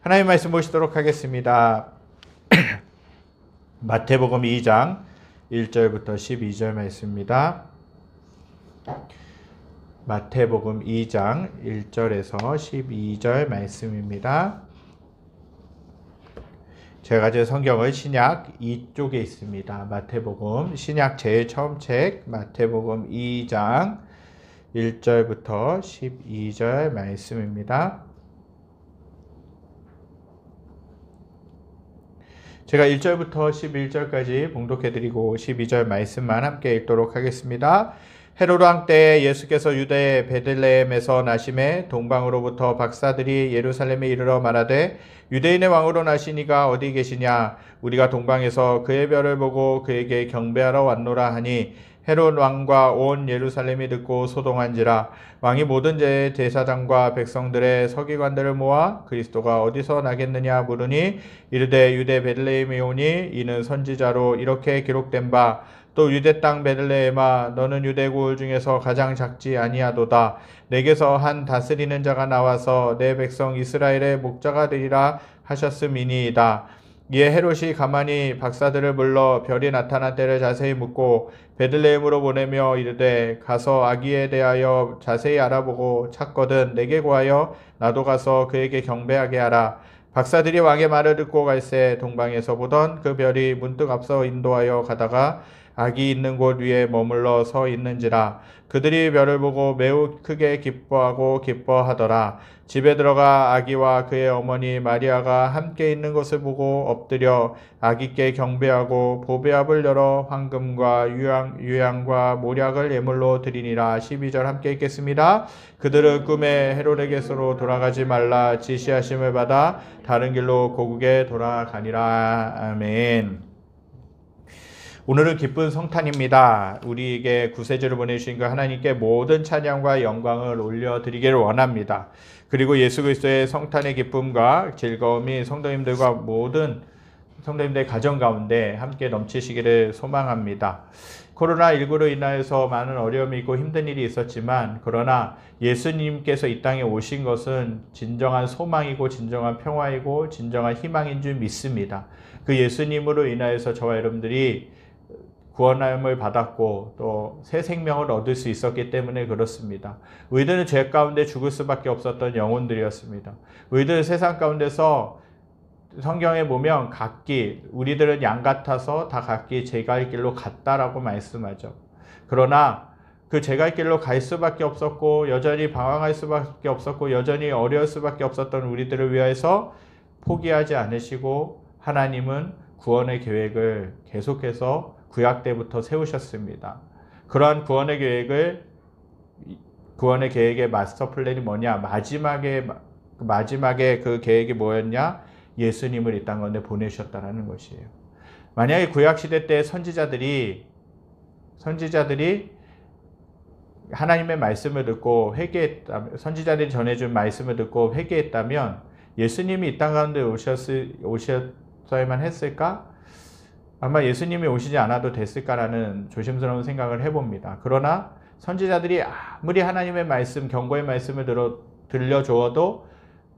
하나님 말씀 보시도록 하겠습니다. 마태복음 2장 1절부터 12절 말씀입니다. 마태복음 2장 1절에서 12절 말씀입니다. 제가 가진 성경은 신약 2쪽에 있습니다. 마태복음 신약 제일 처음 책 마태복음 2장 1절부터 12절 말씀입니다. 제가 1절부터 11절까지 봉독해드리고 12절 말씀만 함께 읽도록 하겠습니다. 헤로드 왕 때 예수께서 유대 베들레헴에서 나심에 동방으로부터 박사들이 예루살렘에 이르러 말하되 유대인의 왕으로 나시니가 어디 계시냐? 우리가 동방에서 그의 별을 보고 그에게 경배하러 왔노라 하니 헤롯 왕과 온 예루살렘이 듣고 소동한지라. 왕이 모든 제사장과 백성들의 서기관들을 모아 그리스도가 어디서 나겠느냐 물으니 이르되 유대 베들레헴에 오니 이는 선지자로 이렇게 기록된 바 또 유대 땅 베들레헴아 너는 유대 고을 중에서 가장 작지 아니하도다. 내게서 한 다스리는 자가 나와서 내 백성 이스라엘의 목자가 되리라 하셨음이니이다. 이에 헤롯이 가만히 박사들을 불러 별이 나타난 때를 자세히 묻고 베들레헴으로 보내며 이르되 가서 아기에 대하여 자세히 알아보고 찾거든 내게 구하여 나도 가서 그에게 경배하게 하라. 박사들이 왕의 말을 듣고 갈새 동방에서 보던 그 별이 문득 앞서 인도하여 가다가 아기 있는 곳 위에 머물러 서 있는지라. 그들이 별을 보고 매우 크게 기뻐하고 기뻐하더라. 집에 들어가 아기와 그의 어머니 마리아가 함께 있는 것을 보고 엎드려 아기께 경배하고 보배압을 열어 황금과 유향과 모략을 예물로 드리니라. 12절 함께 읽겠습니다. 그들은 꿈에 헤롯에게로 돌아가지 말라 지시하심을 받아 다른 길로 고국에 돌아가니라. 아멘. 오늘은 기쁜 성탄입니다. 우리에게 구세주를 보내주신 그 하나님께 모든 찬양과 영광을 올려드리기를 원합니다. 그리고 예수 그리스도의 성탄의 기쁨과 즐거움이 성도님들과 모든 성도님들의 가정 가운데 함께 넘치시기를 소망합니다. 코로나19로 인하여서 많은 어려움이 있고 힘든 일이 있었지만 그러나 예수님께서 이 땅에 오신 것은 진정한 소망이고 진정한 평화이고 진정한 희망인 줄 믿습니다. 그 예수님으로 인하여서 저와 여러분들이 구원함을 받았고 또 새 생명을 얻을 수 있었기 때문에 그렇습니다. 우리들은 죄 가운데 죽을 수밖에 없었던 영혼들이었습니다. 우리들은 세상 가운데서 성경에 보면 각기 우리들은 양 같아서 다 각기 제 갈 길로 갔다라고 말씀하죠. 그러나 그 제 갈 길로 갈 수밖에 없었고 여전히 방황할 수밖에 없었고 여전히 어려울 수밖에 없었던 우리들을 위해서 포기하지 않으시고 하나님은 구원의 계획을 계속해서 구약 때부터 세우셨습니다. 그러한 구원의 계획의 마스터 플랜이 뭐냐? 마지막에 그 계획이 뭐였냐? 예수님을 이 땅 가운데 보내셨다는 것이에요. 만약에 구약 시대 때 선지자들이 하나님의 말씀을 듣고 회개했다면, 선지자들이 전해준 말씀을 듣고 회개했다면 예수님이 이 땅 가운데 오셨어야만 했을까? 아마 예수님이 오시지 않아도 됐을까라는 조심스러운 생각을 해봅니다. 그러나 선지자들이 아무리 하나님의 말씀, 경고의 말씀을 들려주어도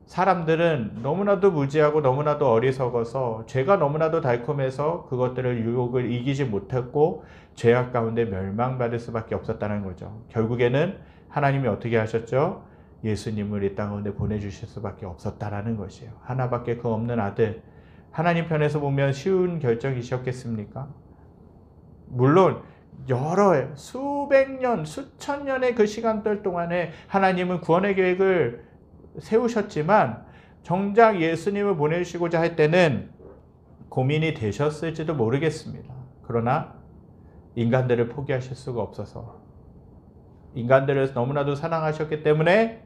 사람들은 너무나도 무지하고 너무나도 어리석어서 죄가 너무나도 달콤해서 그것들을 유혹을 이기지 못했고 죄악 가운데 멸망받을 수밖에 없었다는 거죠. 결국에는 하나님이 어떻게 하셨죠? 예수님을 이 땅 가운데 보내주실 수밖에 없었다라는 것이에요. 하나밖에 그 없는 아들. 하나님 편에서 보면 쉬운 결정이셨겠습니까? 물론 수백 년, 수천 년의 그 시간들 동안에 하나님은 구원의 계획을 세우셨지만 정작 예수님을 보내시고자 할 때는 고민이 되셨을지도 모르겠습니다. 그러나 인간들을 포기하실 수가 없어서 인간들을 너무나도 사랑하셨기 때문에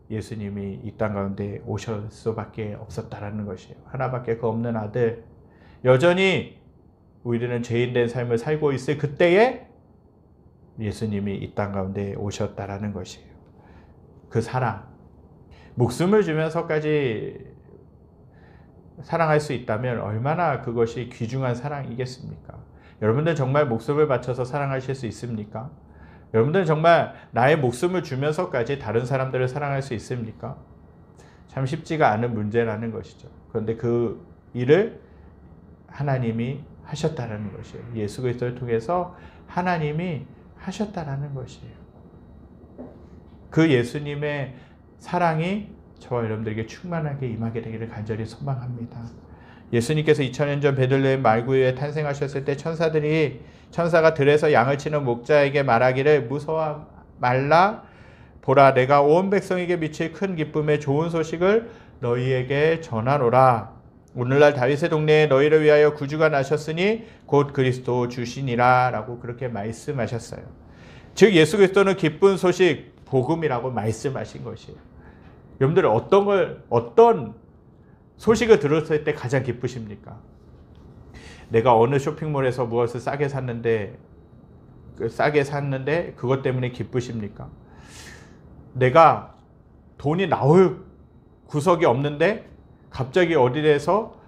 예수님이 이 땅 가운데 오실 수밖에 없었다라는 것이에요. 하나밖에 그 없는 아들. 여전히 우리들은 죄인된 삶을 살고 있을 그때에 예수님이 이 땅 가운데 오셨다라는 것이에요. 그 사랑. 목숨을 주면서까지 사랑할 수 있다면 얼마나 그것이 귀중한 사랑이겠습니까? 여러분들 정말 목숨을 바쳐서 사랑하실 수 있습니까? 여러분들 정말 나의 목숨을 주면서까지 다른 사람들을 사랑할 수 있습니까? 참 쉽지가 않은 문제라는 것이죠. 그런데 그 일을 하나님이 하셨다는 것이에요. 예수 그리스도를 통해서 하나님이 하셨다는 것이에요. 그 예수님의 사랑이 저와 여러분들에게 충만하게 임하게 되기를 간절히 소망합니다. 예수님께서 2000년 전 베들레헴 말구유에 탄생하셨을 때 천사가 들에서 양을 치는 목자에게 말하기를 무서워 말라 보라 내가 온 백성에게 미칠 큰 기쁨의 좋은 소식을 너희에게 전하노라. 오늘날 다윗의 동네에 너희를 위하여 구주가 나셨으니 곧 그리스도 주시니라 라고 그렇게 말씀하셨어요. 즉 예수 그리스도는 기쁜 소식 복음이라고 말씀하신 것이에요. 여러분들 어떤 소식을 들었을 때 가장 기쁘십니까? 내가 어느 쇼핑몰에서 무엇을 싸게 샀는데 그것 때문에 기쁘십니까? 내가 돈이 나올 구석이 없는데 갑자기 어디에서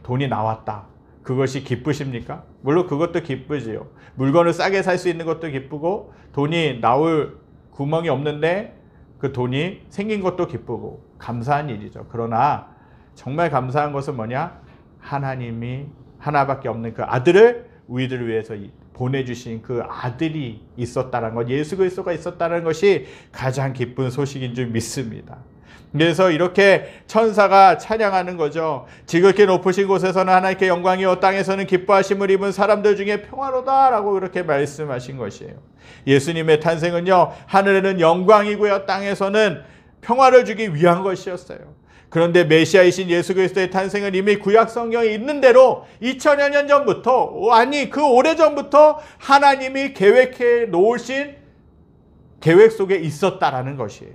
돈이 나왔다. 그것이 기쁘십니까? 물론 그것도 기쁘지요. 물건을 싸게 살 수 있는 것도 기쁘고 돈이 나올 구멍이 없는데 그 돈이 생긴 것도 기쁘고 감사한 일이죠. 그러나 정말 감사한 것은 뭐냐? 하나님이 하나밖에 없는 그 아들을 우리들을 위해서 보내주신 그 아들이 있었다는 것, 예수 그리스도가 있었다는 것이 가장 기쁜 소식인 줄 믿습니다. 그래서 이렇게 천사가 찬양하는 거죠. 지극히 높으신 곳에서는 하나님께 영광이요 땅에서는 기뻐하심을 입은 사람들 중에 평화로다 라고 그렇게 말씀하신 것이에요. 예수님의 탄생은요 하늘에는 영광이고요 땅에서는 평화를 주기 위한 것이었어요. 그런데 메시아이신 예수 그리스도의 탄생은 이미 구약 성경에 있는 대로 2000여 년 전부터 그 오래전부터 하나님이 계획해 놓으신 계획 속에 있었다라는 것이에요.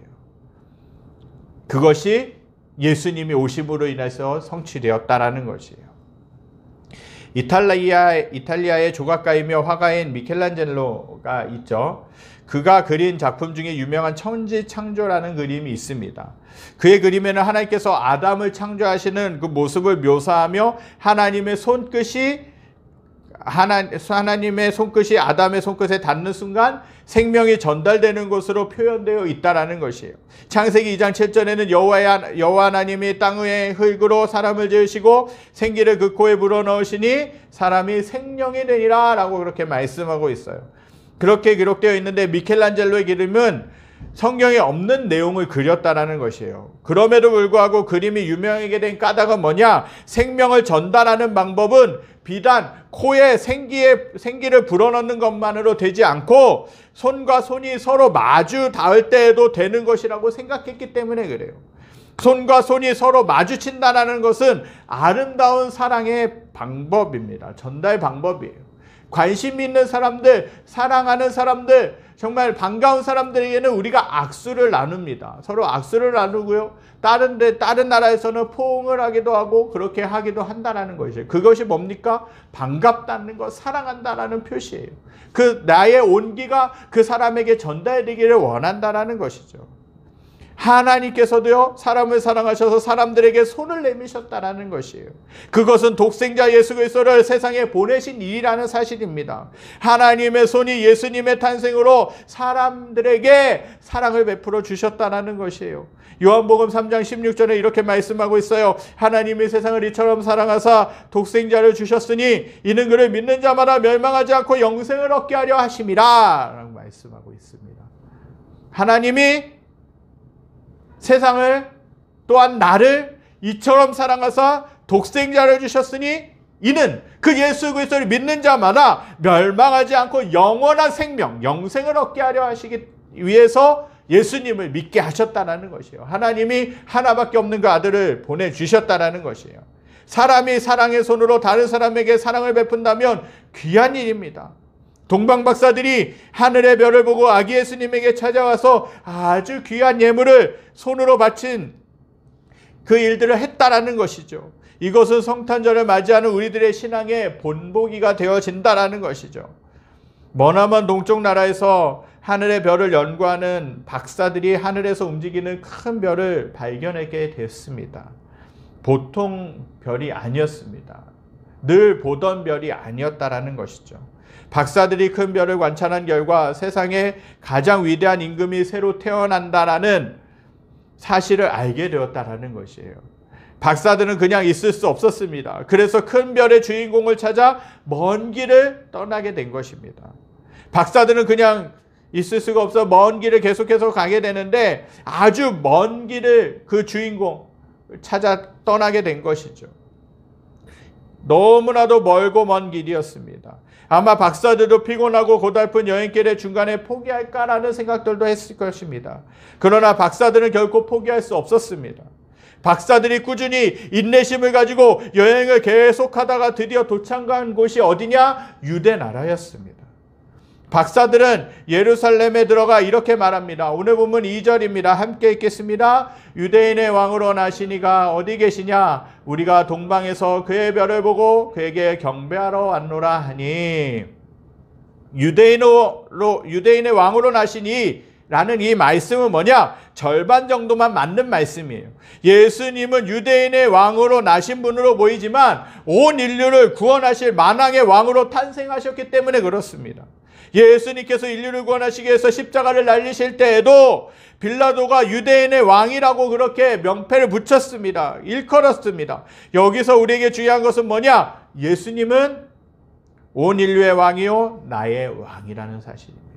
그것이 예수님이 오심으로 인해서 성취되었다라는 것이에요. 이탈리아의 조각가이며 화가인 미켈란젤로가 있죠. 그가 그린 작품 중에 유명한 천지창조라는 그림이 있습니다. 그의 그림에는 하나님께서 아담을 창조하시는 그 모습을 묘사하며 하나님의 손끝이 아담의 손끝에 닿는 순간 생명이 전달되는 것으로 표현되어 있다라는 것이에요. 창세기 2장 7절에는 여호와 하나님이 땅의 흙으로 사람을 지으시고 생기를 그 코에 불어넣으시니 사람이 생명이 되니라 라고 그렇게 말씀하고 있어요. 그렇게 기록되어 있는데 미켈란젤로의 그림은 성경에 없는 내용을 그렸다라는 것이에요. 그럼에도 불구하고 그림이 유명하게 된 까닭은 뭐냐? 생명을 전달하는 방법은 비단 코에 생기를 불어넣는 것만으로 되지 않고 손과 손이 서로 마주 닿을 때에도 되는 것이라고 생각했기 때문에 그래요. 손과 손이 서로 마주친다는 것은 아름다운 사랑의 방법입니다. 전달 방법이에요. 관심 있는 사람들, 사랑하는 사람들, 정말 반가운 사람들에게는 우리가 악수를 나눕니다. 서로 악수를 나누고요. 다른 나라에서는 포옹을 하기도 하고 그렇게 하기도 한다는 것이에요. 그것이 뭡니까? 반갑다는 것, 사랑한다라는 표시예요. 그 나의 온기가 그 사람에게 전달되기를 원한다라는 것이죠. 하나님께서도요 사람을 사랑하셔서 사람들에게 손을 내미셨다라는 것이에요. 그것은 독생자 예수 그리스도를 세상에 보내신 일이라는 사실입니다. 하나님의 손이 예수님의 탄생으로 사람들에게 사랑을 베풀어 주셨다라는 것이에요. 요한복음 3장 16절에 이렇게 말씀하고 있어요. 하나님이 세상을 이처럼 사랑하사 독생자를 주셨으니 이는 그를 믿는 자마다 멸망하지 않고 영생을 얻게 하려 하심이라 라고 말씀하고 있습니다. 하나님이 세상을 또한 나를 이처럼 사랑하사 독생자를 주셨으니 이는 그 예수 그리스도를 믿는 자마다 멸망하지 않고 영원한 생명, 영생을 얻게 하려 하시기 위해서 예수님을 믿게 하셨다는 것이에요. 하나님이 하나밖에 없는 그 아들을 보내주셨다는 것이에요. 사람이 사랑의 손으로 다른 사람에게 사랑을 베푼다면 귀한 일입니다. 동방 박사들이 하늘의 별을 보고 아기 예수님에게 찾아와서 아주 귀한 예물을 손으로 바친 그 일들을 했다라는 것이죠. 이것은 성탄절을 맞이하는 우리들의 신앙의 본보기가 되어진다라는 것이죠. 머나먼 동쪽 나라에서 하늘의 별을 연구하는 박사들이 하늘에서 움직이는 큰 별을 발견하게 됐습니다. 보통 별이 아니었습니다. 늘 보던 별이 아니었다라는 것이죠. 박사들이 큰 별을 관찰한 결과 세상에 가장 위대한 임금이 새로 태어난다라는 사실을 알게 되었다라는 것이에요. 박사들은 그냥 있을 수 없었습니다. 그래서 큰 별의 주인공을 찾아 먼 길을 떠나게 된 것입니다. 박사들은 그냥 있을 수가 없어 먼 길을 계속해서 가게 되는데 아주 먼 길을 그 주인공 찾아 떠나게 된 것이죠. 너무나도 멀고 먼 길이었습니다. 아마 박사들도 피곤하고 고달픈 여행길의 중간에 포기할까라는 생각들도 했을 것입니다. 그러나 박사들은 결코 포기할 수 없었습니다. 박사들이 꾸준히 인내심을 가지고 여행을 계속하다가 드디어 도착한 곳이 어디냐? 유대 나라였습니다. 박사들은 예루살렘에 들어가 이렇게 말합니다. 오늘 본문 2절입니다. 함께 읽겠습니다. 유대인의 왕으로 나시니가 어디 계시냐? 우리가 동방에서 그의 별을 보고 그에게 경배하러 왔노라 하니. 유대인의 왕으로 나시니 라는 이 말씀은 뭐냐? 절반 정도만 맞는 말씀이에요. 예수님은 유대인의 왕으로 나신 분으로 보이지만 온 인류를 구원하실 만왕의 왕으로 탄생하셨기 때문에 그렇습니다. 예수님께서 인류를 구원하시기 위해서 십자가를 날리실 때에도 빌라도가 유대인의 왕이라고 그렇게 명패를 붙였습니다. 일컬었습니다. 여기서 우리에게 중요한 것은 뭐냐? 예수님은 온 인류의 왕이요 나의 왕이라는 사실입니다.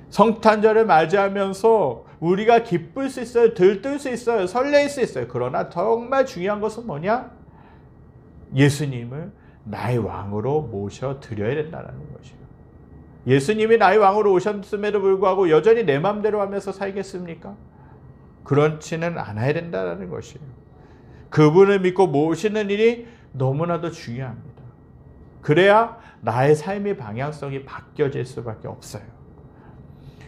성탄절을 맞이하면서 우리가 기쁠 수 있어요. 들뜰 수 있어요. 설레일 수 있어요. 그러나 정말 중요한 것은 뭐냐? 예수님을 나의 왕으로 모셔드려야 된다는 것이에요. 예수님이 나의 왕으로 오셨음에도 불구하고 여전히 내 마음대로 하면서 살겠습니까? 그렇지는 않아야 된다는 것이에요. 그분을 믿고 모시는 일이 너무나도 중요합니다. 그래야 나의 삶의 방향성이 바뀌어질 수밖에 없어요.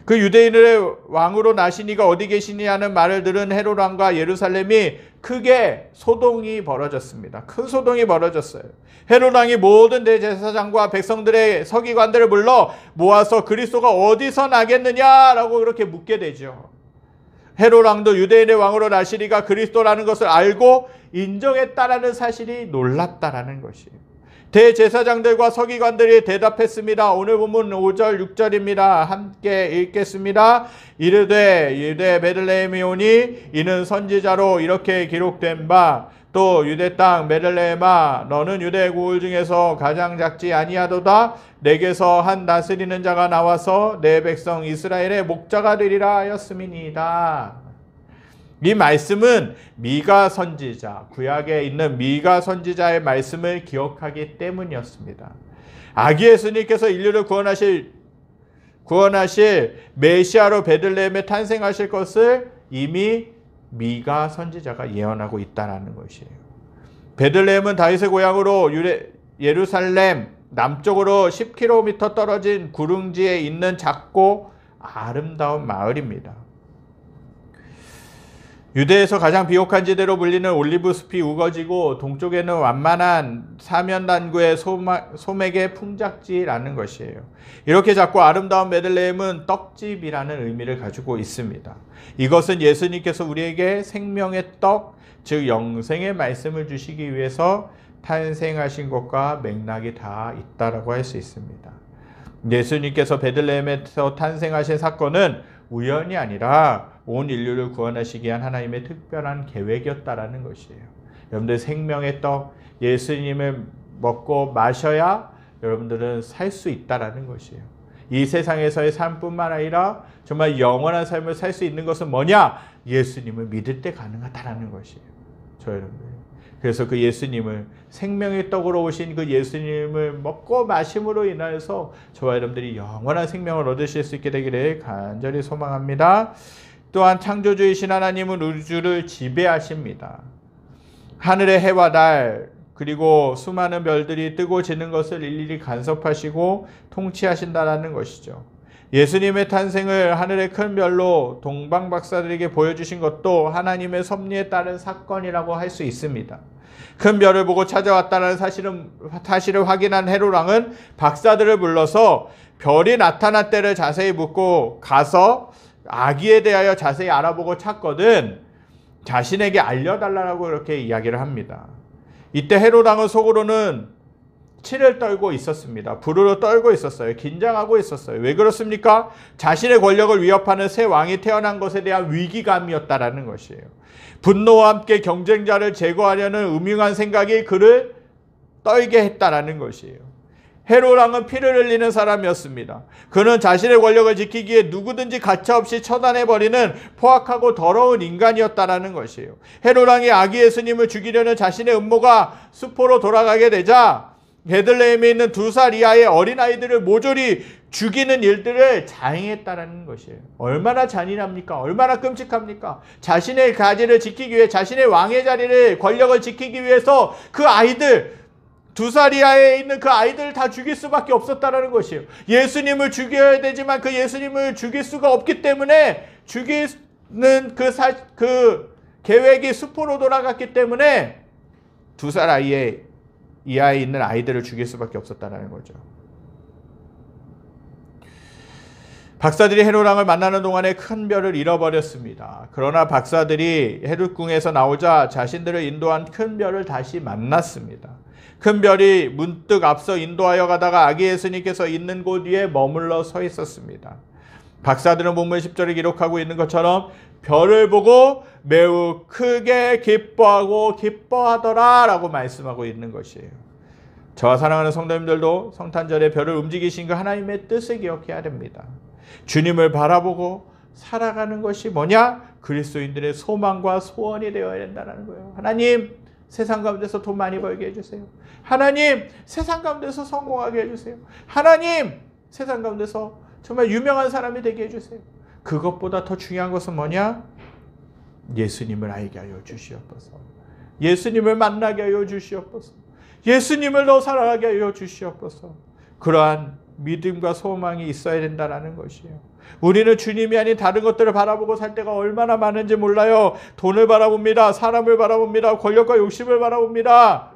그 유대인의 왕으로 나시니가 어디 계시냐는 말을 들은 헤롯 왕과 예루살렘이 크게 소동이 벌어졌습니다. 큰 소동이 벌어졌어요. 헤롯 왕이 모든 대제사장과 백성들의 서기관들을 불러 모아서 그리스도가 어디서 나겠느냐라고 그렇게 묻게 되죠. 헤롯 왕도 유대인의 왕으로 나시니가 그리스도라는 것을 알고 인정했다라는 사실이 놀랍다라는 것이에요. 대제사장들과 서기관들이 대답했습니다. 오늘 본문 5절 6절입니다. 함께 읽겠습니다. 이르되 유대 베들레헴이 오니 이는 선지자로 이렇게 기록된 바 또 유대 땅 베들레헴아 너는 유대 고을 중에서 가장 작지 아니하도다 내게서 한 다스리는 자가 나와서 내 백성 이스라엘의 목자가 되리라 하였음이니이다. 이 말씀은 미가 선지자, 구약에 있는 미가 선지자의 말씀을 기억하기 때문이었습니다. 아기 예수님께서 인류를 구원하실 메시아로 베들레헴에 탄생하실 것을 이미 미가 선지자가 예언하고 있다는 것이에요. 베들레헴은 다윗의 고향으로 예루살렘 남쪽으로 10km 떨어진 구릉지에 있는 작고 아름다운 마을입니다. 유대에서 가장 비옥한 지대로 불리는 올리브 숲이 우거지고 동쪽에는 완만한 사면단구의 소맥의 풍작지라는 것이에요. 이렇게 작고 아름다운 베들레헴은 떡집이라는 의미를 가지고 있습니다. 이것은 예수님께서 우리에게 생명의 떡, 즉 영생의 말씀을 주시기 위해서 탄생하신 것과 맥락이 다 있다라고 할 수 있습니다. 예수님께서 베들레헴에서 탄생하신 사건은 우연이 아니라 온 인류를 구원하시기 위한 하나님의 특별한 계획이었다라는 것이에요. 여러분들 생명의 떡 예수님을 먹고 마셔야 여러분들은 살 수 있다라는 것이에요. 이 세상에서의 삶뿐만 아니라 정말 영원한 삶을 살 수 있는 것은 뭐냐? 예수님을 믿을 때 가능하다라는 것이에요. 저 여러분들. 그래서 그 예수님을 생명의 떡으로 오신 그 예수님을 먹고 마심으로 인하여서 저와 여러분들이 영원한 생명을 얻으실 수 있게 되기를 간절히 소망합니다. 또한 창조주이신 하나님은 우주를 지배하십니다. 하늘의 해와 달 그리고 수많은 별들이 뜨고 지는 것을 일일이 간섭하시고 통치하신다는 것이죠. 예수님의 탄생을 하늘의 큰 별로 동방 박사들에게 보여주신 것도 하나님의 섭리에 따른 사건이라고 할 수 있습니다. 큰 별을 보고 찾아왔다는 사실을 확인한 헤롯 왕은 박사들을 불러서 별이 나타날 때를 자세히 묻고 가서 아기에 대하여 자세히 알아보고 찾거든 자신에게 알려달라고 이렇게 이야기를 합니다. 이때 헤롯 왕은 속으로는 치를 떨고 있었습니다. 부르르 떨고 있었어요. 긴장하고 있었어요. 왜 그렇습니까? 자신의 권력을 위협하는 새 왕이 태어난 것에 대한 위기감이었다라는 것이에요. 분노와 함께 경쟁자를 제거하려는 음흉한 생각이 그를 떨게 했다라는 것이에요. 헤롯 왕은 피를 흘리는 사람이었습니다. 그는 자신의 권력을 지키기 위해 누구든지 가차없이 처단해버리는 포악하고 더러운 인간이었다라는 것이에요. 헤롯 왕이 아기 예수님을 죽이려는 자신의 음모가 수포로 돌아가게 되자 베들레헴에 있는 2살 이하의 어린아이들을 모조리 죽이는 일들을 자행했다는 것이에요. 얼마나 잔인합니까? 얼마나 끔찍합니까? 자신의 가지를 지키기 위해, 자신의 왕의 자리를, 권력을 지키기 위해서 그 아이들, 2살 이하에 있는 그 아이들을 다 죽일 수밖에 없었다는 것이에요. 예수님을 죽여야 되지만 그 예수님을 죽일 수가 없기 때문에 죽이는 그 계획이 수포로 돌아갔기 때문에 2살 이하에 있는 아이들을 죽일 수밖에 없었다는 거죠. 박사들이 헤롯 왕을 만나는 동안에 큰 별을 잃어버렸습니다. 그러나 박사들이 헤롯궁에서 나오자 자신들을 인도한 큰 별을 다시 만났습니다. 큰 별이 문득 앞서 인도하여 가다가 아기 예수님께서 있는 곳 위에 머물러 서 있었습니다. 박사들은 본문 10절에 기록하고 있는 것처럼 별을 보고 매우 크게 기뻐하더라 라고 말씀하고 있는 것이에요. 저와 사랑하는 성도님들도 성탄절에 별을 움직이신 그 하나님의 뜻을 기억해야 됩니다. 주님을 바라보고 살아가는 것이 뭐냐? 그리스도인들의 소망과 소원이 되어야 된다는 거예요. 하나님, 세상 가운데서 돈 많이 벌게 해주세요. 하나님, 세상 가운데서 성공하게 해주세요. 하나님, 세상 가운데서 정말 유명한 사람이 되게 해주세요. 그것보다 더 중요한 것은 뭐냐? 예수님을 알게 하여 주시옵소서. 예수님을 만나게 하여 주시옵소서. 예수님을 더 사랑하게 하여 주시옵소서. 그러한 믿음과 소망이 있어야 된다는 것이에요. 우리는 주님이 아닌 다른 것들을 바라보고 살 때가 얼마나 많은지 몰라요. 돈을 바라봅니다. 사람을 바라봅니다. 권력과 욕심을 바라봅니다.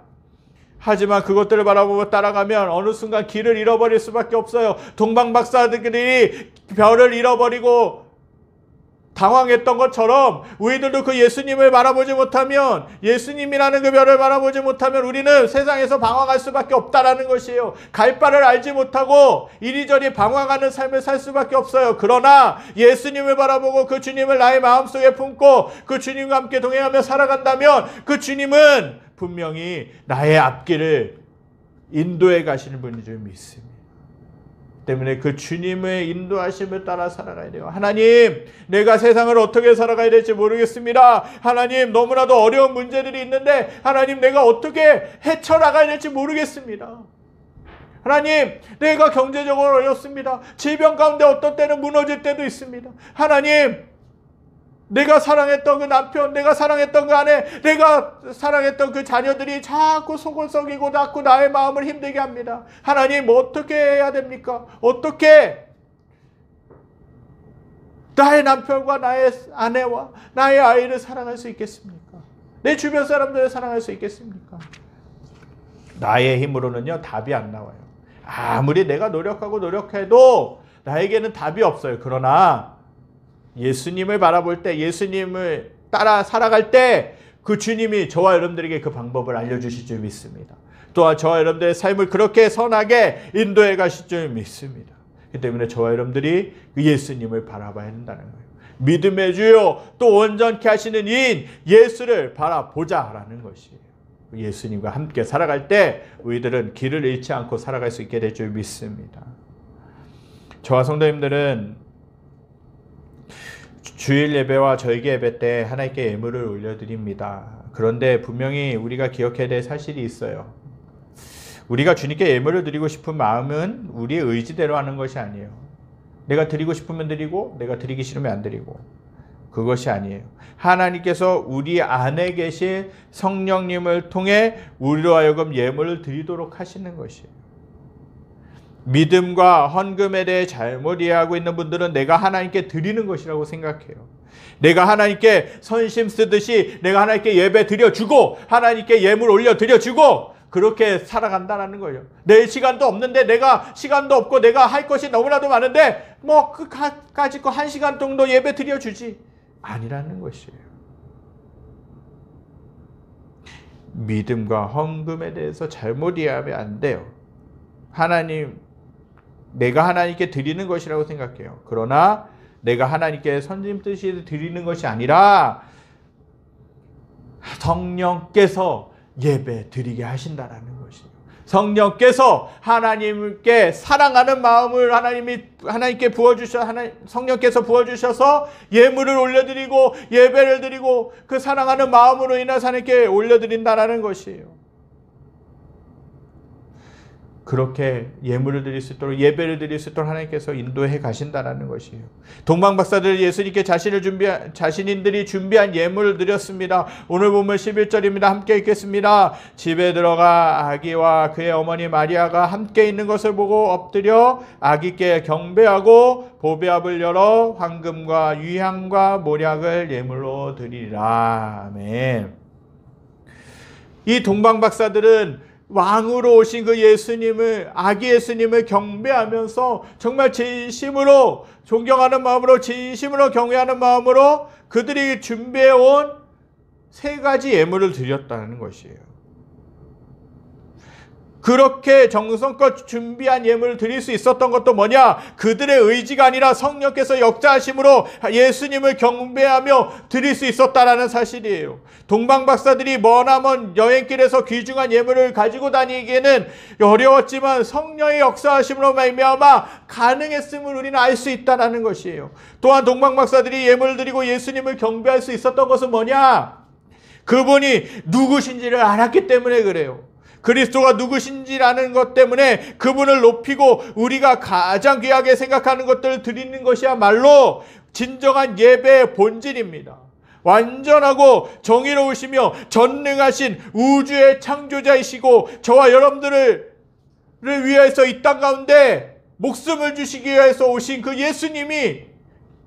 하지만 그것들을 바라보고 따라가면 어느 순간 길을 잃어버릴 수밖에 없어요. 동방박사들이 별을 잃어버리고 당황했던 것처럼 우리들도 그 예수님을 바라보지 못하면, 예수님이라는 그 별을 바라보지 못하면 우리는 세상에서 방황할 수밖에 없다라는 것이에요. 갈 바를 알지 못하고 이리저리 방황하는 삶을 살 수밖에 없어요. 그러나 예수님을 바라보고 그 주님을 나의 마음속에 품고 그 주님과 함께 동행하며 살아간다면 그 주님은 분명히 나의 앞길을 인도해 가시는 분인 줄 믿습니다. 때문에 그 주님의 인도하심을 따라 살아가야 돼요. 하나님, 내가 세상을 어떻게 살아가야 될지 모르겠습니다. 하나님, 너무나도 어려운 문제들이 있는데 하나님, 내가 어떻게 헤쳐나가야 될지 모르겠습니다. 하나님, 내가 경제적으로 어렵습니다. 질병 가운데 어떤 때는 무너질 때도 있습니다. 하나님, 내가 사랑했던 그 남편, 내가 사랑했던 그 아내, 내가 사랑했던 그 자녀들이 자꾸 속을 썩이고 자꾸 나의 마음을 힘들게 합니다. 하나님, 어떻게 해야 됩니까? 어떻게 나의 남편과 나의 아내와 나의 아이를 사랑할 수 있겠습니까? 내 주변 사람들을 사랑할 수 있겠습니까? 나의 힘으로는요, 답이 안 나와요. 아무리 내가 노력해도 나에게는 답이 없어요. 그러나 예수님을 바라볼 때, 예수님을 따라 살아갈 때 그 주님이 저와 여러분들에게 그 방법을 알려주실 줄 믿습니다. 또한 저와 여러분들의 삶을 그렇게 선하게 인도해 가실 줄 믿습니다. 그렇기 때문에 저와 여러분들이 그 예수님을 바라봐야 한다는 거예요. 믿음의 주요 또 온전케 하시는 이인 예수를 바라보자라는 것이에요. 예수님과 함께 살아갈 때 우리들은 길을 잃지 않고 살아갈 수 있게 될 줄 믿습니다. 저와 성도님들은 주일 예배와 절기 예배 때 하나님께 예물을 올려드립니다. 그런데 분명히 우리가 기억해야 될 사실이 있어요. 우리가 주님께 예물을 드리고 싶은 마음은 우리의 의지대로 하는 것이 아니에요. 내가 드리고 싶으면 드리고 내가 드리기 싫으면 안 드리고, 그것이 아니에요. 하나님께서 우리 안에 계신 성령님을 통해 우리로 하여금 예물을 드리도록 하시는 것이에요. 믿음과 헌금에 대해 잘못 이해하고 있는 분들은 내가 하나님께 드리는 것이라고 생각해요. 내가 하나님께 선심 쓰듯이 내가 하나님께 예배 드려주고 하나님께 예물 올려 드려주고 그렇게 살아간다는 거예요. 내 시간도 없는데, 내가 시간도 없고 내가 할 것이 너무나도 많은데 뭐 그까짓 거 1시간 정도 예배 드려주지, 아니라는 것이에요. 믿음과 헌금에 대해서 잘못 이해하면 안 돼요. 내가 하나님께 드리는 것이라고 생각해요. 그러나 내가 하나님께 선님 뜻이 드리는 것이 아니라 성령께서 예배 드리게 하신다라는 것이에요. 성령께서 하나님께 사랑하는 마음을 하나님께 성령께서 부어주셔서 예물을 올려드리고 예배를 드리고 그 사랑하는 마음으로 인해서 하나님께 올려드린다라는 것이에요. 그렇게 예물을 드릴 수 있도록 예배를 드릴 수 있도록 하나님께서 인도해 가신다라는 것이에요. 동방박사들 예수님께 자신들이 준비한 예물을 드렸습니다. 오늘 본문 11절입니다. 함께 읽겠습니다. 집에 들어가 아기와 그의 어머니 마리아가 함께 있는 것을 보고 엎드려 아기께 경배하고 보배압을 열어 황금과 유향과 모략을 예물로 드리라. 아멘. 이 동방박사들은 왕으로 오신 그 아기 예수님을 경배하면서 정말 진심으로 존경하는 마음으로 진심으로 경외하는 마음으로 그들이 준비해온 3가지 예물을 드렸다는 것이에요. 그렇게 정성껏 준비한 예물을 드릴 수 있었던 것도 뭐냐? 그들의 의지가 아니라 성령께서 역사하심으로 예수님을 경배하며 드릴 수 있었다라는 사실이에요. 동방박사들이 머나먼 여행길에서 귀중한 예물을 가지고 다니기에는 어려웠지만 성령의 역사하심으로 말미암아 가능했음을 우리는 알 수 있다는 것이에요. 또한 동방박사들이 예물을 드리고 예수님을 경배할 수 있었던 것은 뭐냐? 그분이 누구신지를 알았기 때문에 그래요. 그리스도가 누구신지라는 것 때문에 그분을 높이고 우리가 가장 귀하게 생각하는 것들을 드리는 것이야말로 진정한 예배의 본질입니다. 완전하고 정의로우시며 전능하신 우주의 창조자이시고 저와 여러분들을 위해서 이 땅 가운데 목숨을 주시기 위해서 오신 그 예수님이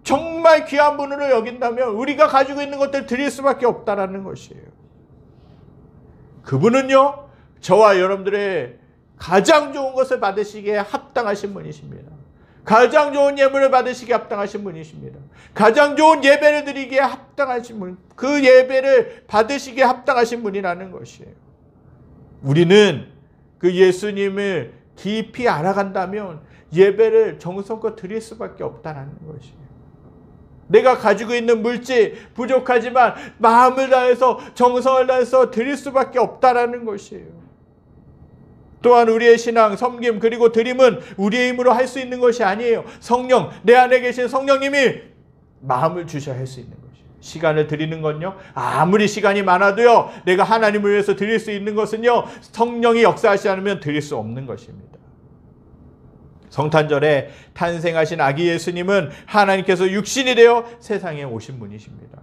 정말 귀한 분으로 여긴다면 우리가 가지고 있는 것들을 드릴 수밖에 없다라는 것이에요. 그분은요, 저와 여러분들의 가장 좋은 것을 받으시기에 합당하신 분이십니다. 가장 좋은 예물을 받으시기에 합당하신 분이십니다. 가장 좋은 예배를 드리기에 합당하신 분, 그 예배를 받으시기에 합당하신 분이라는 것이에요. 우리는 그 예수님을 깊이 알아간다면 예배를 정성껏 드릴 수밖에 없다는 것이에요. 내가 가지고 있는 물질 부족하지만 마음을 다해서 정성을 다해서 드릴 수밖에 없다는 것이에요. 또한 우리의 신앙, 섬김 그리고 드림은 우리의 힘으로 할 수 있는 것이 아니에요. 성령, 내 안에 계신 성령님이 마음을 주셔야 할 수 있는 것이에요. 시간을 드리는 건요, 아무리 시간이 많아도요, 내가 하나님을 위해서 드릴 수 있는 것은요, 성령이 역사하지 않으면 드릴 수 없는 것입니다. 성탄절에 탄생하신 아기 예수님은 하나님께서 육신이 되어 세상에 오신 분이십니다.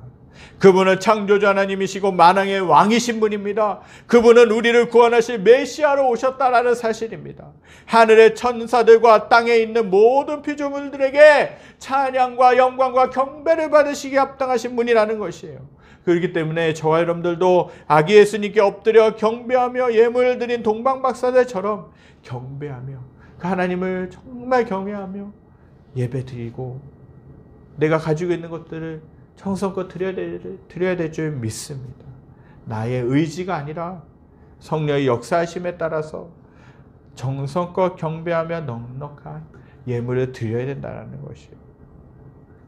그분은 창조주 하나님이시고 만왕의 왕이신 분입니다. 그분은 우리를 구원하실 메시아로 오셨다라는 사실입니다. 하늘의 천사들과 땅에 있는 모든 피조물들에게 찬양과 영광과 경배를 받으시기에 합당하신 분이라는 것이에요. 그렇기 때문에 저와 여러분들도 아기 예수님께 엎드려 경배하며 예물을 드린 동방박사들처럼 경배하며 그 하나님을 정말 경외하며 예배드리고 내가 가지고 있는 것들을 정성껏 드려야 될 줄 믿습니다. 나의 의지가 아니라 성령의 역사하심에 따라서 정성껏 경배하며 넉넉한 예물을 드려야 된다는 것이에요.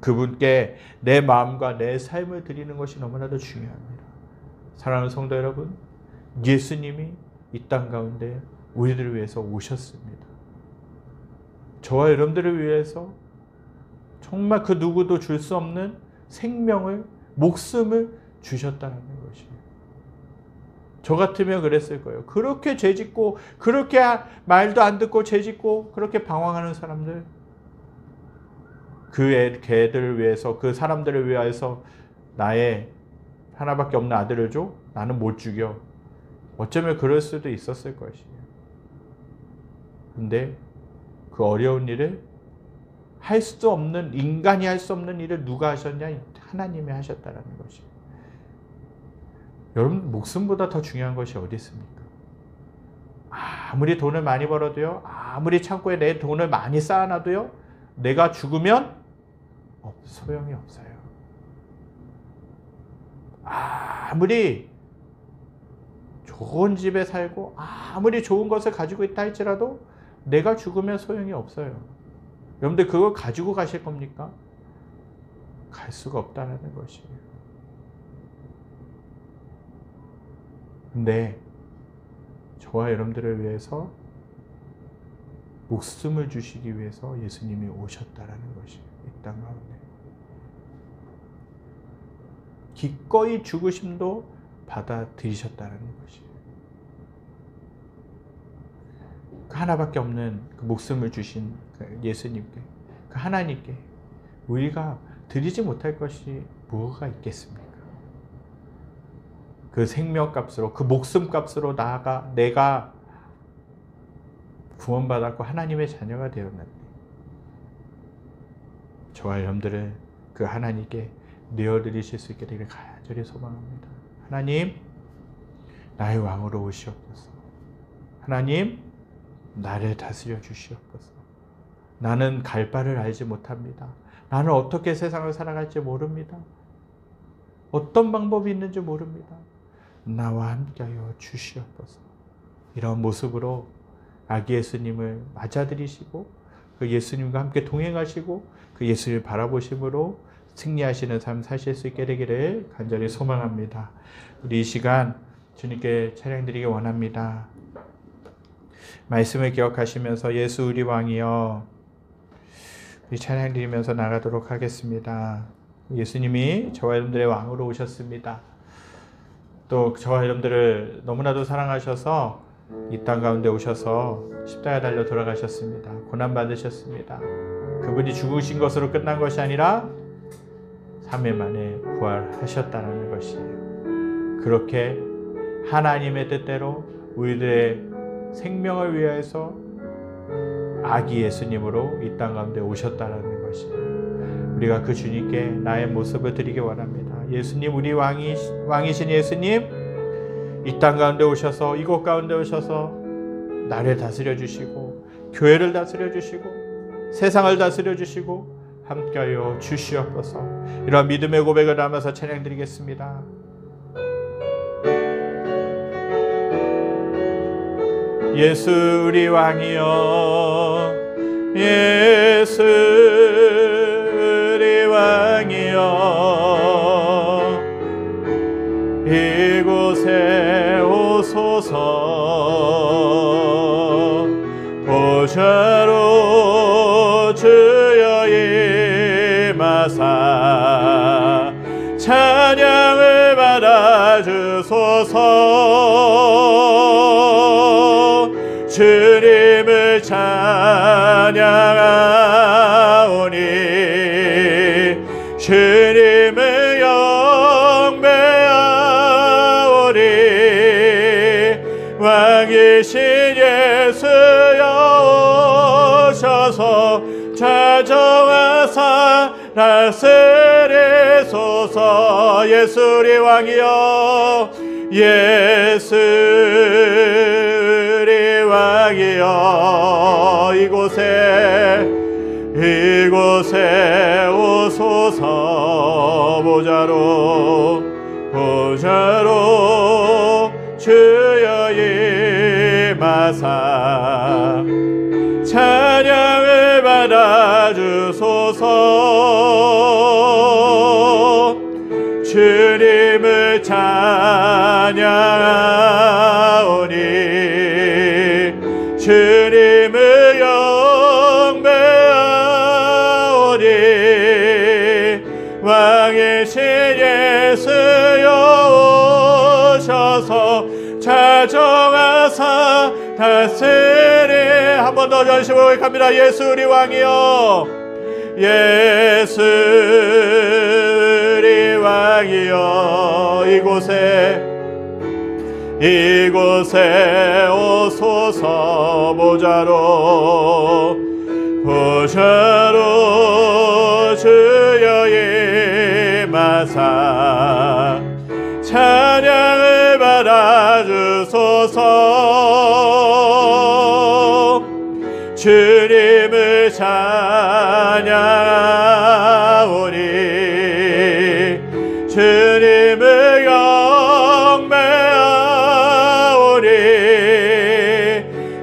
그분께 내 마음과 내 삶을 드리는 것이 너무나도 중요합니다. 사랑하는 성도 여러분, 예수님이 이 땅 가운데 우리들을 위해서 오셨습니다. 저와 여러분들을 위해서 정말 그 누구도 줄 수 없는 생명을, 목숨을 주셨다는 것이에요. 저 같으면 그랬을 거예요. 그렇게 죄짓고, 그렇게 말도 안 듣고 죄짓고, 그렇게 방황하는 사람들, 그 개들을 위해서, 그 사람들을 위해서 나의 하나밖에 없는 아들을 줘? 나는 못 죽여. 어쩌면 그럴 수도 있었을 것이에요. 근데 그 어려운 일을 할 수 없는, 인간이 할 수 없는 일을 누가 하셨냐? 하나님이 하셨다는 것이에요. 여러분, 목숨보다 더 중요한 것이 어디 있습니까? 아무리 돈을 많이 벌어도요, 아무리 창고에 내 돈을 많이 쌓아놔도요, 내가 죽으면 소용이 없어요. 아무리 좋은 집에 살고 아무리 좋은 것을 가지고 있다 할지라도 내가 죽으면 소용이 없어요. 여러분들 그걸 가지고 가실 겁니까? 갈 수가 없다는 것이에요. 근데 저와 여러분들을 위해서 목숨을 주시기 위해서 예수님이 오셨다라는 것이에요. 이 땅 가운데. 기꺼이 죽으심도 받아들이셨다는 것이에요. 그 하나밖에 없는 그 목숨을 주신 그 예수님께, 그 하나님께 우리가 드리지 못할 것이 뭐가 있겠습니까? 그 생명값으로, 그 목숨값으로 나아가 내가 구원받았고 하나님의 자녀가 되었는데, 저와 여러분들을 그 하나님께 내어드리실 수 있게 되기를 간절히 소망합니다. 하나님, 나의 왕으로 오시옵소서. 하나님, 나를 다스려 주시옵소서. 나는 갈 바를 알지 못합니다. 나는 어떻게 세상을 살아갈지 모릅니다. 어떤 방법이 있는지 모릅니다. 나와 함께하여 주시옵소서. 이런 모습으로 아기 예수님을 맞아들이시고 그 예수님과 함께 동행하시고 그 예수님을 바라보심으로 승리하시는 삶 사실 수 있게 되기를 간절히 소망합니다. 우리 이 시간 주님께 찬양드리기 원합니다. 말씀을 기억하시면서 예수 우리 왕이여, 우리 찬양드리면서 나가도록 하겠습니다. 예수님이 저와 여러분들의 왕으로 오셨습니다. 또 저와 여러분들을 너무나도 사랑하셔서 이 땅 가운데 오셔서 십자가에 달려 돌아가셨습니다. 고난 받으셨습니다. 그분이 죽으신 것으로 끝난 것이 아니라 3일 만에 부활하셨다는 것이에요. 그렇게 하나님의 뜻대로 우리들의 생명을 위하여서 아기 예수님으로 이 땅 가운데 오셨다는 것이에요. 우리가 그 주님께 나의 모습을 드리기 원합니다. 예수님, 우리 왕이신 예수님, 이 땅 가운데 오셔서, 이곳 가운데 오셔서 나를 다스려 주시고 교회를 다스려 주시고 세상을 다스려 주시고 함께하여 주시옵소서. 이러한 믿음의 고백을 하면서 찬양드리겠습니다. 예수 우리 왕이여, 예수 우리 왕이여, 이곳에 오소서. 보좌로 주여 임하사 찬양을 받아주소서. 주님을 찬양하오니 주님을 영배하오니 왕이신 예수여 오셔서 찾아와사 다스리소서. 예수 우리 왕이여, 예수 우리 왕이여, 이곳에 오소서. 보좌로 주여 임하사 찬양을 받아주소서. 주님을 찬양하오니 주님을 영배하오니 왕이신 예수여 오셔서 찾아와사 다스리. 한 번 더 전심 고백합니다. 예수 우리 왕이여, 예수 우리 왕이여, 이곳에 오소서. 보좌로 주여 임하사 찬양을 받아주소서. 주님을 찬양하오니 주님을 영배하오니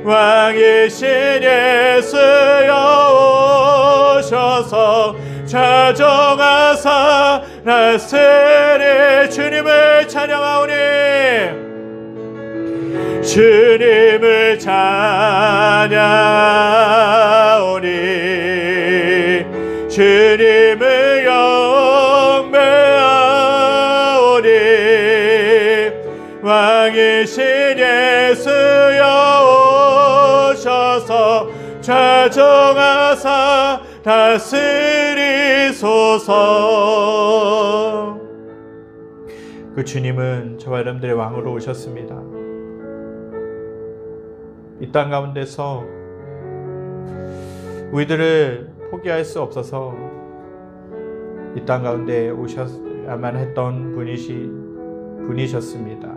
왕이 왕이신 예수여 오셔서 좌정하사 다스리 주님을 찬양하오니 주님을 찬양하오니 주님을 경배하오니 왕이신 예수여 오셔서 좌정하사 다스리소서. 그 주님은 저와 여러분들의 왕으로 오셨습니다. 이 땅 가운데서 우리들을 포기할 수 없어서 이 땅 가운데 오셔야만 했던 분이셨습니다.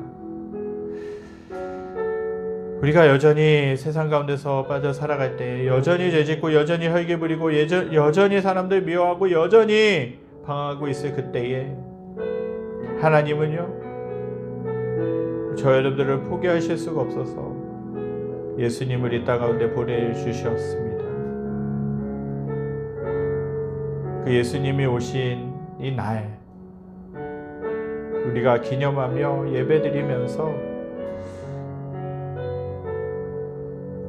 우리가 여전히 세상 가운데서 빠져 살아갈 때 여전히 죄짓고 여전히 혈기 부리고 여전히 사람들 미워하고 여전히 방황하고 있을 그때에 하나님은요 저 여러분들을 포기하실 수가 없어서 예수님을 이 땅 가운데 보내주셨습니다. 그 예수님이 오신 이 날 우리가 기념하며 예배드리면서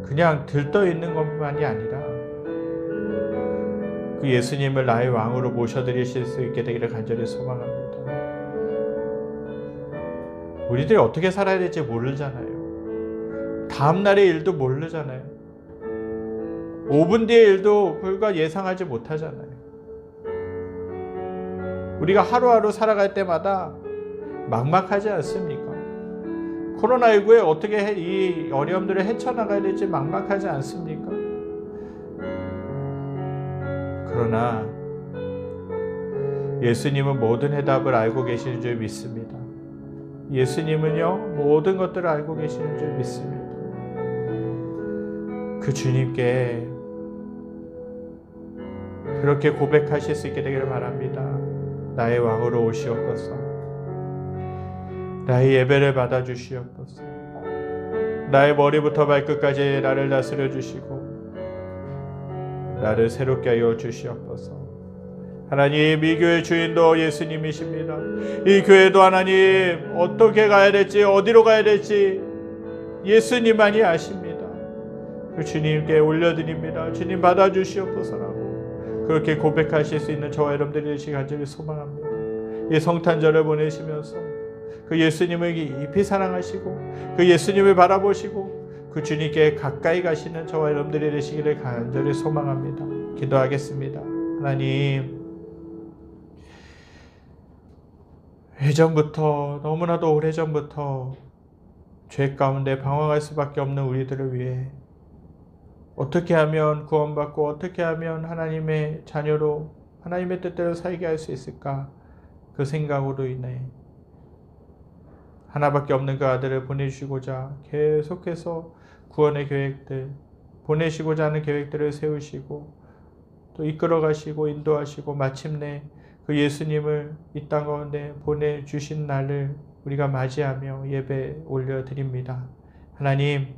그냥 들떠있는 것만이 아니라 그 예수님을 나의 왕으로 모셔드리실 수 있게 되기를 간절히 소망합니다. 우리들이 어떻게 살아야 될지 모르잖아요. 다음날의 일도 모르잖아요. 5분 뒤의 일도 불과 예상하지 못하잖아요. 우리가 하루하루 살아갈 때마다 막막하지 않습니까? 코로나19에 어떻게 이 어려움들을 헤쳐나가야 될지 막막하지 않습니까? 그러나 예수님은 모든 해답을 알고 계시는 줄 믿습니다. 예수님은요 모든 것들을 알고 계시는 줄 믿습니다. 그 주님께 그렇게 고백하실 수 있게 되기를 바랍니다. 나의 왕으로 오시옵소서. 나의 예배를 받아주시옵소서. 나의 머리부터 발끝까지 나를 다스려 주시고 나를 새롭게 하여 주시옵소서. 하나님 이 교회 주인도 예수님이십니다. 이 교회도 하나님 어떻게 가야 될지 어디로 가야 될지 예수님만이 아십니다. 그 주님께 올려드립니다. 주님 받아주시옵소서라고 그렇게 고백하실 수 있는 저와 여러분들이 되시기 간절히 소망합니다. 이 성탄절을 보내시면서 그 예수님을 깊이 사랑하시고 그 예수님을 바라보시고 그 주님께 가까이 가시는 저와 여러분들이 되시기를 간절히 소망합니다. 기도하겠습니다. 하나님 예전부터 너무나도 오래전부터 죄 가운데 방황할 수밖에 없는 우리들을 위해 어떻게 하면 구원받고 어떻게 하면 하나님의 자녀로 하나님의 뜻대로 살게 할 수 있을까 그 생각으로 인해 하나밖에 없는 그 아들을 보내주시고자 계속해서 구원의 계획들 보내시고자 하는 계획들을 세우시고 또 이끌어 가시고 인도하시고 마침내 그 예수님을 이 땅 가운데 보내주신 날을 우리가 맞이하며 예배 올려드립니다. 하나님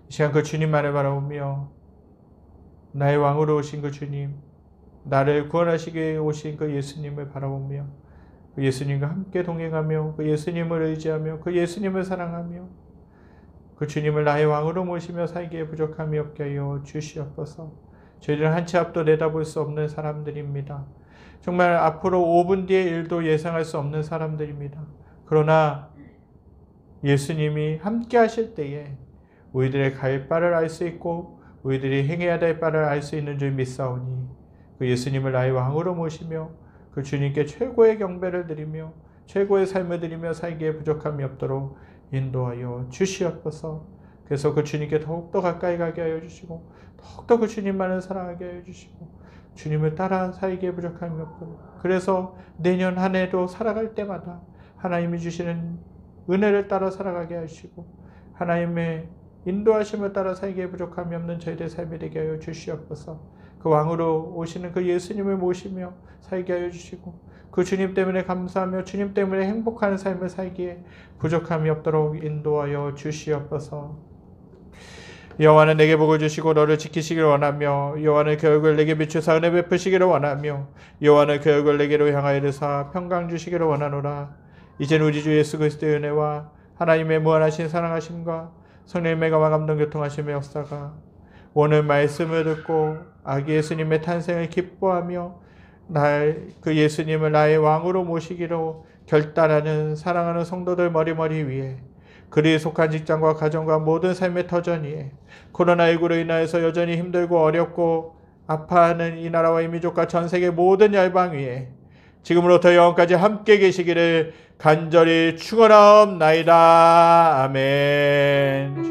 이 시간 그 주님만을 바라보며 나의 왕으로 오신 그 주님 나를 구원하시기 위해 오신 그 예수님을 바라보며 그 예수님과 함께 동행하며 그 예수님을 의지하며 그 예수님을 사랑하며 그 주님을 나의 왕으로 모시며 살기에 부족함이 없게 하여 주시옵소서. 저희들은 한 치 앞도 내다볼 수 없는 사람들입니다. 정말 앞으로 5분 뒤의 일도 예상할 수 없는 사람들입니다. 그러나 예수님이 함께 하실 때에 우리들의 갈 바를 알 수 있고 우리들이 행해야 될 바를 알 수 있는 줄 믿사오니 그 예수님을 나의 왕으로 모시며 그 주님께 최고의 경배를 드리며 최고의 삶을 드리며 살기에 부족함이 없도록 인도하여 주시옵소서. 그래서 그 주님께 더욱더 가까이 가게 하여 주시고 더욱더 그 주님만을 사랑하게 하여 주시고 주님을 따라 살기에 부족함이 없도록 그래서 내년 한 해도 살아갈 때마다 하나님이 주시는 은혜를 따라 살아가게 하시고 하나님의 인도하심을 따라 살기에 부족함이 없는 저희들의 삶이 되게 하여 주시옵소서. 그 왕으로 오시는 그 예수님을 모시며 살게 하여 주시고 그 주님 때문에 감사하며 주님 때문에 행복한 삶을 살기에 부족함이 없도록 인도하여 주시옵소서. 여호와는 내게 복을 주시고 너를 지키시기를 원하며 여호와는 그 얼굴을 내게 비추사 은혜 베푸시기를 원하며 여호와는 그 얼굴을 내게로 향하여 이르사 평강 주시기를 원하노라. 이제는 우리 주 예수 그리스도의 은혜와 하나님의 무한하신 사랑하심과 성령님의 감화 감동 교통하심의 역사가 오늘 말씀을 듣고 아기 예수님의 탄생을 기뻐하며 그 예수님을 나의 왕으로 모시기로 결단하는 사랑하는 성도들 머리머리 위에 그리에 속한 직장과 가정과 모든 삶의 터전 위에 코로나19로 인하여서 여전히 힘들고 어렵고 아파하는 이 나라와 이 민족과 전 세계 모든 열방 위에 지금으로부터 영원까지 함께 계시기를 간절히 축원하옵나이다. 아멘.